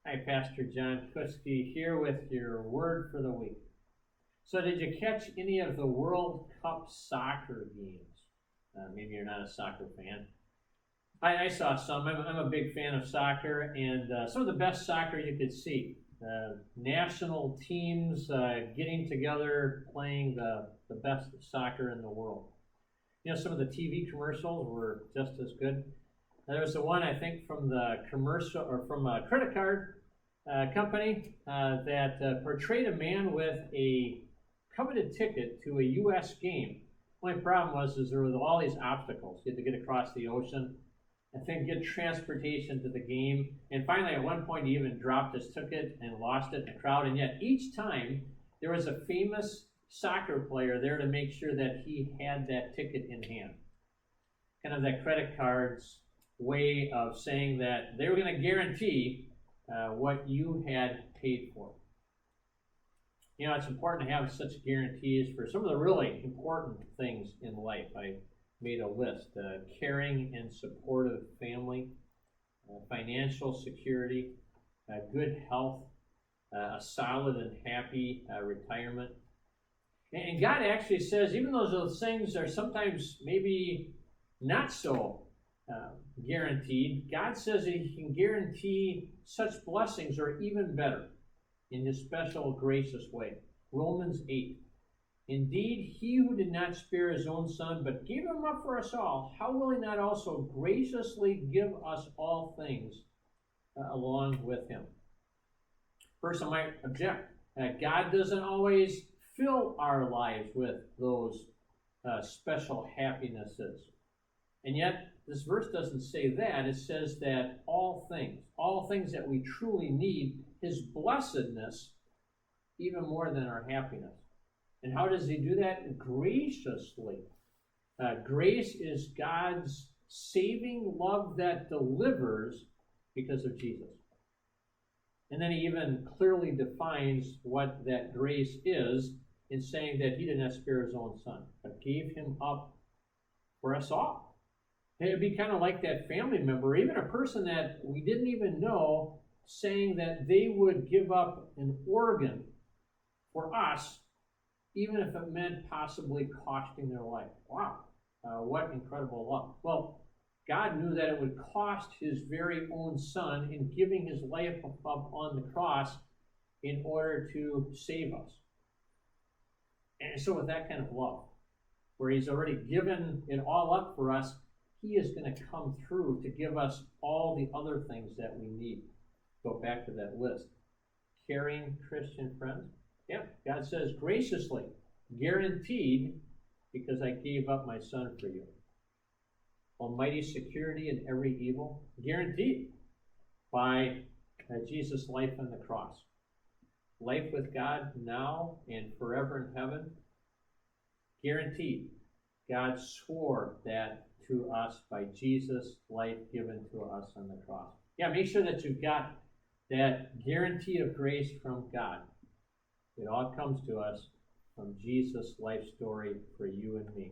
Hi, Pastor John Kuski here with your word for the week. So did you catch any of the World Cup soccer games? Maybe you're not a soccer fan. I saw some. I'm a big fan of soccer, and some of the best soccer you could see. National teams getting together, playing the best soccer in the world. You know, some of the TV commercials were just as good. There was the one, I think, from the commercial or from a credit card company that portrayed a man with a coveted ticket to a U.S. game. Only problem was there were all these obstacles. You had to get across the ocean, and then get transportation to the game. And finally, at one point, he even dropped his ticket and lost it in the crowd. And yet, each time, there was a famous soccer player there to make sure that he had that ticket in hand. Kind of that credit card's way of saying that they were going to guarantee what you had paid for. You know, it's important to have such guarantees for some of the really important things in life. I made a list: caring and supportive family, financial security, good health, a solid and happy retirement. And God actually says, even though those things are sometimes maybe not so guaranteed, God says that He can guarantee such blessings or even better in His special gracious way. Romans 8. Indeed, He who did not spare His own Son, but gave Him up for us all, how will He not also graciously give us all things along with Him? First, I might object. God doesn't always fill our lives with those special happinesses. And yet, this verse doesn't say that. It says that all things that we truly need, His blessedness, even more than our happiness. And how does He do that? Graciously. Grace is God's saving love that delivers because of Jesus. And then He even clearly defines what that grace is in saying that He did not spare His own Son, but gave Him up for us all. It would be kind of like that family member, even a person that we didn't even know, saying that they would give up an organ for us, even if it meant possibly costing their life. Wow, what incredible love. Well, God knew that it would cost His very own Son in giving His life up on the cross in order to save us. And so with that kind of love, where He's already given it all up for us, He is going to come through to give us all the other things that we need. Go back to that list. Caring Christian friends. Yeah, God says graciously, guaranteed, because I gave up my Son for you. Almighty security in every evil, guaranteed by Jesus' life on the cross. Life with God now and forever in heaven, guaranteed. God swore that to us by Jesus' life given to us on the cross. Yeah, make sure that you've got that guarantee of grace from God. It all comes to us from Jesus' life story for you and me.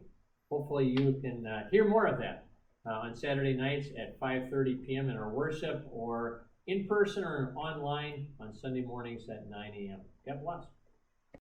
Hopefully you can hear more of that on Saturday nights at 5:30 p.m. in our worship, or in person or online on Sunday mornings at 9 a.m. God bless.